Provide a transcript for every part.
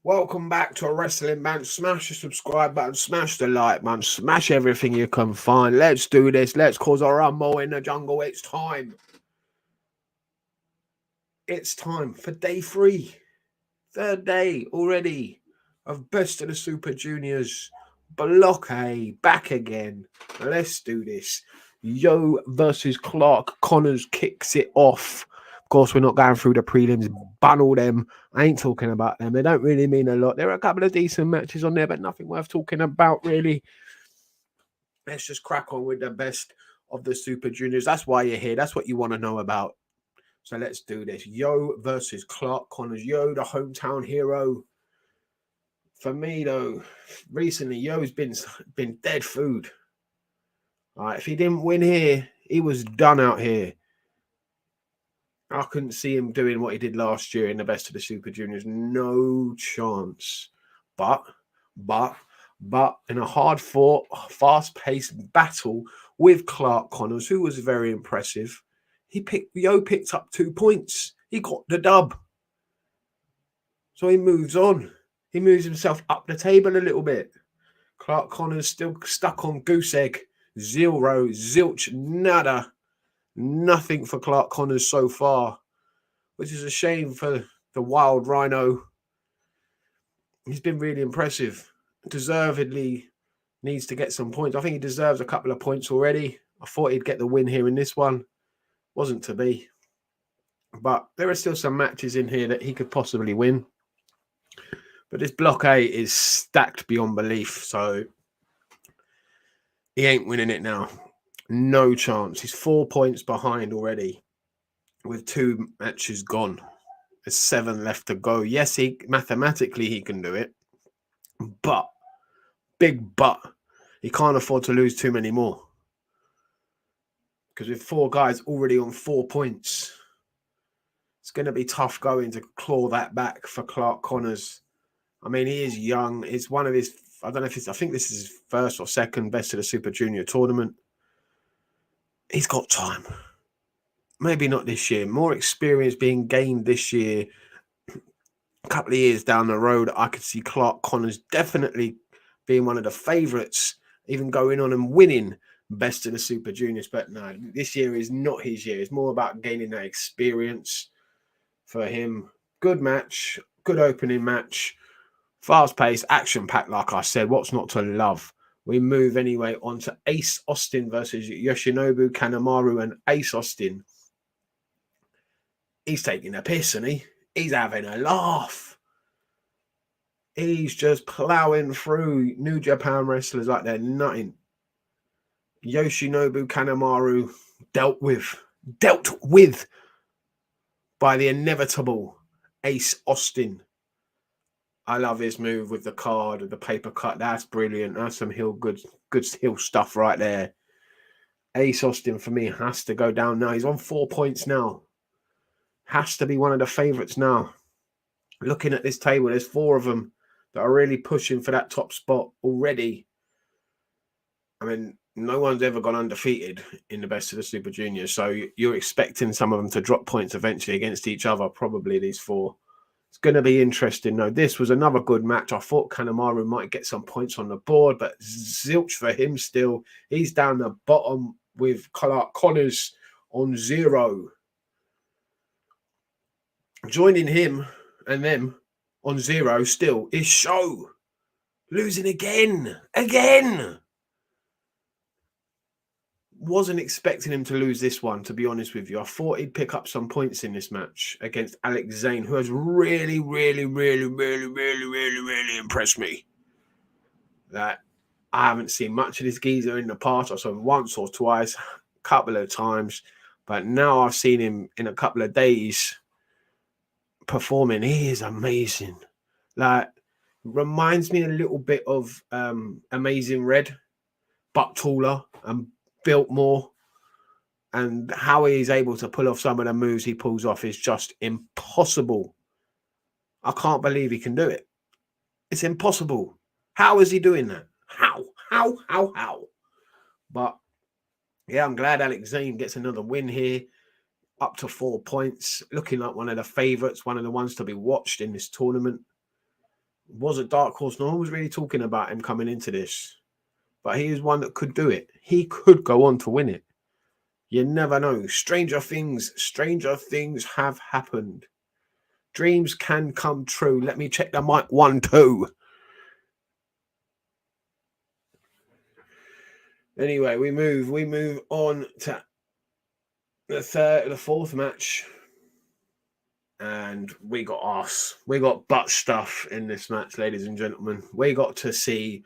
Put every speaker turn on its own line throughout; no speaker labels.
Welcome back to Wrestling Man. Smash the subscribe button, smash the like button, smash everything you can find. Let's do this. Let's cause a rumble in the jungle. It's time. It's time for day 3. Third day already of Best of the Super Juniors. Block A, back again. Let's do this. Yo versus Clark Connors kicks it off. Of course, we're not going through the prelims. Ban all them. I ain't talking about them. They don't really mean a lot. There are a couple of decent matches on there, but nothing worth talking about, really. Let's just crack on with the best of the Super Juniors. That's why you're here. That's what you want to know about. So let's do this. Yo versus Clark Connors. Yo, the hometown hero. For me, though, recently, Yo's been dead food. All right, if he didn't win here, he was done out here. I couldn't see him doing what he did last year in the best of the Super Juniors. No chance. But in a hard-fought, fast-paced battle with Clark Connors, who was very impressive, Yo picked up 2 points. He got the dub. So he moves on. He moves himself up the table a little bit. Clark Connors still stuck on goose egg. 0, zilch, nada. Nothing for Clark Connors so far, which is a shame for the wild Rhino. He's been really impressive. Deservedly needs to get some points. I think he deserves a couple of points already. I thought he'd get the win here in this one. Wasn't to be. But there are still some matches in here that he could possibly win. But this block A is stacked beyond belief, so he ain't winning it now. No chance. He's 4 points behind already with 2 matches gone. There's 7 left to go. Yes, mathematically he can do it, but big but he can't afford to lose too many more. Because with 4 guys already on 4 points, it's going to be tough going to claw that back for Clark Connors. I mean, he is young. It's one of his, I don't know if it's, I think this is his first or second best of the Super Junior tournament. He's got time. Maybe not this year. More experience being gained this year. A couple of years down the road, I could see Clark Connors definitely being one of the favourites, even going on and winning best of the Super Juniors. But no, this year is not his year. It's more about gaining that experience for him. Good match, good opening match. Fast-paced, action-packed, like I said. What's not to love? We move anyway on to Ace Austin versus Yoshinobu Kanemaru. And Ace Austin, he's taking a piss, isn't he? He's having a laugh. He's just plowing through New Japan wrestlers like they're nothing. Yoshinobu Kanemaru dealt with by the inevitable Ace Austin. I love his move with the card and the paper cut. That's brilliant. That's some good heel stuff right there. Ace Austin, for me, has to go down now. He's on 4 points now. Has to be one of the favourites now. Looking at this table, there's 4 of them that are really pushing for that top spot already. I mean, no one's ever gone undefeated in the best of the Super Juniors, so you're expecting some of them to drop points eventually against each other, probably these 4. It's going to be interesting, though. This was another good match. I thought Kanemaru might get some points on the board, but zilch for him still. He's down the bottom with Clark Connors on 0. Joining him and them on 0 still is Show. Losing again. Wasn't expecting him to lose this one, to be honest with you. I thought he'd pick up some points in this match against Alex Zane, who has really impressed me. That I haven't seen much of this geezer in the past. I saw him once or twice, a couple of times, but now I've seen him in a couple of days performing. He is amazing. Like, reminds me a little bit of Amazing Red, but taller and built more, and how he's able to pull off some of the moves he pulls off is just impossible. I can't believe he can do it. It's impossible. How is he doing that? How? But yeah, I'm glad Alex Zane gets another win here, up to 4 points, looking like one of the favourites, one of the ones to be watched in this tournament. Was a dark horse. No one was really talking about him coming into this. But he is one that could do it. He could go on to win it. You never know. Stranger things have happened. Dreams can come true. Let me check the mic 1, 2. Anyway, we move on to the fourth match. And we got butt stuff in this match, ladies and gentlemen. We got to see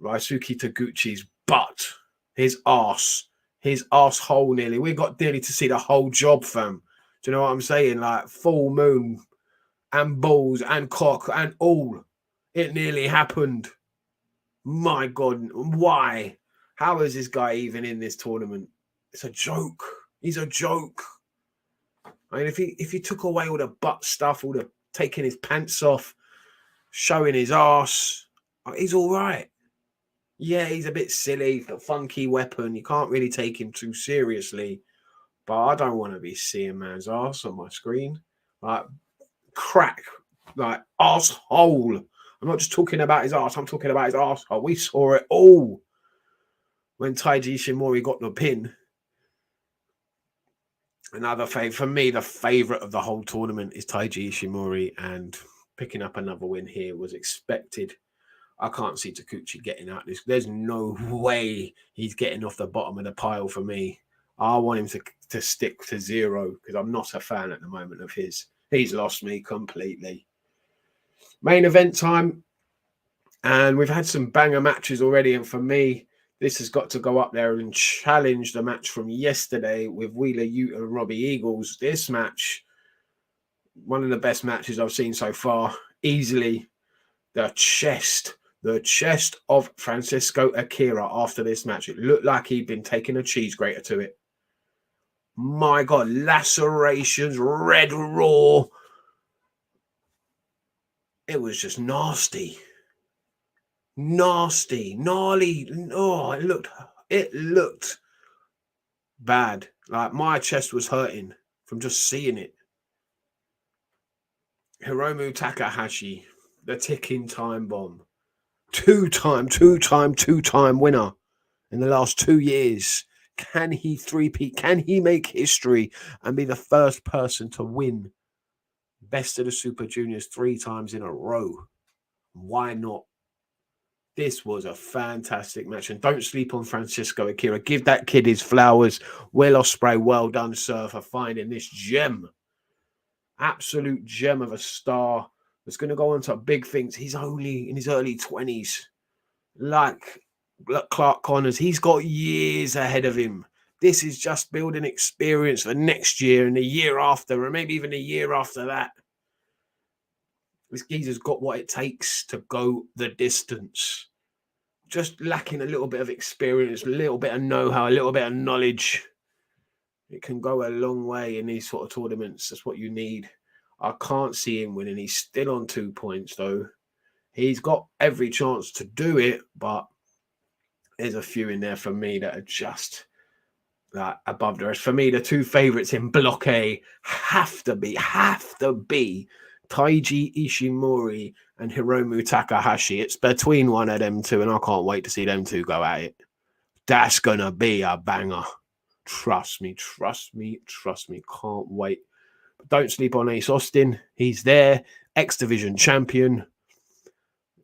Rysuke Taguchi's butt, his asshole nearly. We got nearly to see the whole job, fam. Do you know what I'm saying? Like full moon and balls and cock and all. It nearly happened. My God, why? How is this guy even in this tournament? It's a joke. He's a joke. I mean, if he took away all the butt stuff, all the taking his pants off, showing his ass, he's all right. Yeah, he's a bit silly, a funky weapon. You can't really take him too seriously. But I don't want to be seeing man's ass on my screen. Like, crack. Like, asshole. I'm not just talking about his ass. I'm talking about his asshole. We saw it all when Taiji Ishimori got the pin. Another for me, the favourite of the whole tournament is Taiji Ishimori, and picking up another win here was expected. I can't see Taguchi getting out this. There's no way he's getting off the bottom of the pile for me. I want him to stick to 0 because I'm not a fan at the moment of his. He's lost me completely. Main event time, and we've had some banger matches already, and for me, this has got to go up there and challenge the match from yesterday with Wheeler Yuta and Robbie Eagles. This match, one of the best matches I've seen so far. Easily the chest of Francesco Akira after this match. It looked like he'd been taking a cheese grater to it. My God, lacerations, red raw. It was just nasty. Nasty, gnarly. Oh, it looked bad. Like my chest was hurting from just seeing it. Hiromu Takahashi, the ticking time bomb. Two-time winner in the last 2 years. Can he three-peat? Can he make history and be the first person to win Best of the Super Juniors 3 times in a row? Why not? This was a fantastic match. And don't sleep on Francesco Akira. Give that kid his flowers. Will Ospreay, well done, sir, for finding this gem. Absolute gem of a star that's going to go on to big things. He's only in his early 20s. Like Clark Connors, he's got years ahead of him. This is just building experience for next year and the year after, and maybe even a year after that. This geezer's got what it takes to go the distance. Just lacking a little bit of experience, a little bit of know-how, a little bit of knowledge. It can go a long way in these sort of tournaments. That's what you need. I can't see him winning. He's still on 2 points, though. He's got every chance to do it, but there's a few in there for me that are just like above the rest. For me, the 2 favourites in Block A have to be Taiji Ishimori and Hiromu Takahashi. It's between one of them 2, and I can't wait to see them 2 go at it. That's going to be a banger. Trust me. Can't wait. But don't sleep on Ace Austin. He's there. X Division champion.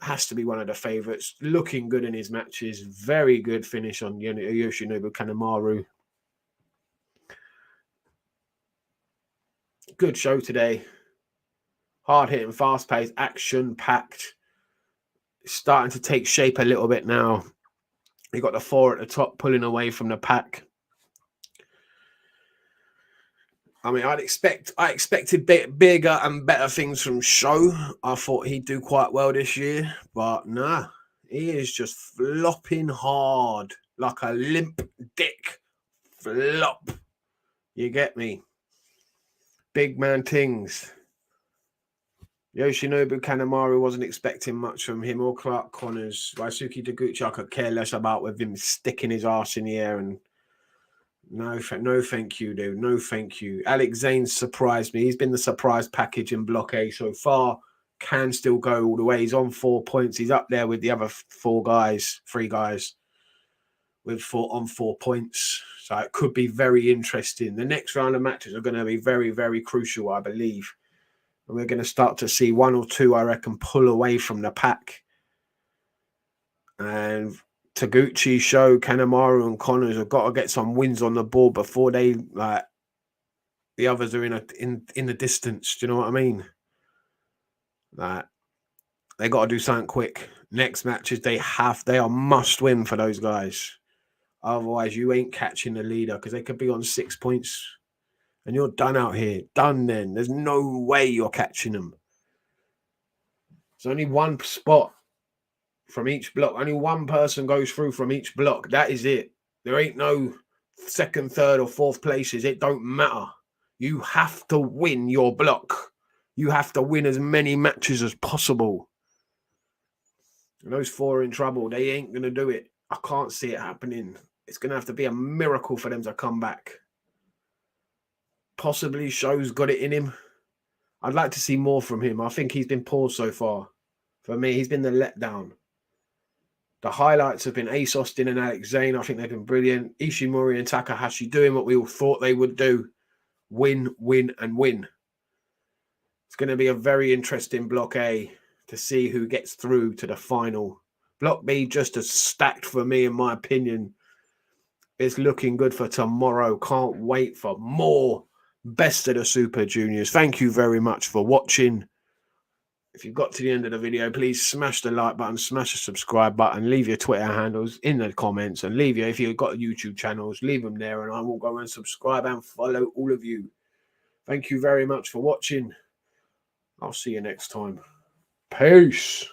Has to be one of the favourites. Looking good in his matches. Very good finish on Yoshinobu Kanemaru. Good show today. Hard-hitting, fast-paced, action-packed. Starting to take shape a little bit now. You got the 4 at the top pulling away from the pack. I mean, I expected bigger and better things from Sho. I thought he'd do quite well this year, but nah, he is just flopping hard like a limp dick flop. You get me? Big man things. Yoshinobu Kanemaru, wasn't expecting much from him, or Clark Connors. Rysuke Taguchi, I could care less about, with him sticking his ass in the air. And no thank you, dude. No thank you. Alex Zane surprised me. He's been the surprise package in Block A so far. can still go all the way. He's on 4 points. He's up there with the other three guys with 4 points. So it could be very interesting. The next round of matches are going to be very, very crucial, I believe. And we're going to start to see one or two, I reckon, pull away from the pack. And Taguchi, Sho, Kanemaru, and Connors have got to get some wins on the board before they the others are in the distance. Do you know what I mean? They got to do something quick. Next matches they are must win for those guys. Otherwise, you ain't catching the leader because they could be on 6 points, and you're done out here. Done. Then there's no way you're catching them. There's only one spot from each block. Only one person goes through from each block. That is it. There ain't no second, third, or fourth places. It don't matter. You have to win your block. You have to win as many matches as possible. And those four are in trouble. They ain't going to do it. I can't see it happening. It's going to have to be a miracle for them to come back. Possibly Sho's got it in him. I'd like to see more from him. I think he's been poor so far. For me, he's been the letdown. The highlights have been Ace Austin and Alex Zane. I think they've been brilliant. Ishimori and Takahashi doing what we all thought they would do. Win, win, and win. It's going to be a very interesting Block A to see who gets through to the final. Block B just as stacked for me, in my opinion. It's looking good for tomorrow. Can't wait for more Best of the Super Juniors. Thank you very much for watching. If you've got to the end of the video, please smash the like button, smash the subscribe button, leave your Twitter handles in the comments, and if you've got YouTube channels, leave them there, and I will go and subscribe and follow all of you. Thank you very much for watching. I'll see you next time. Peace.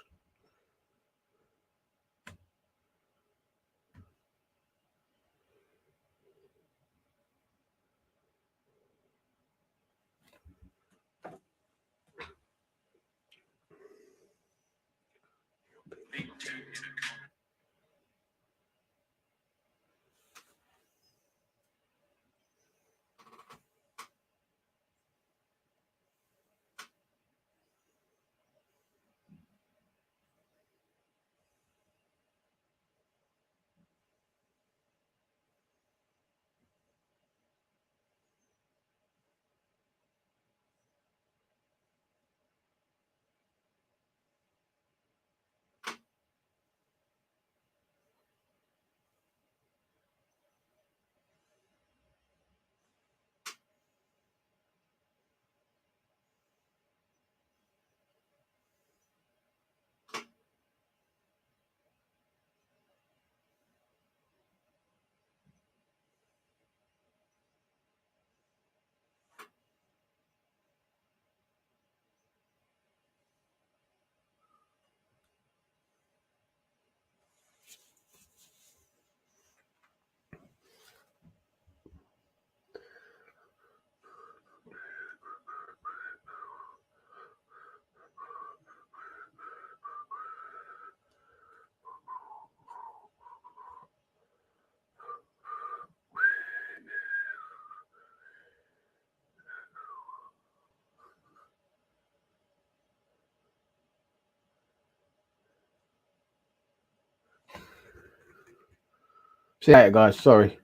See you later, guys. Sorry.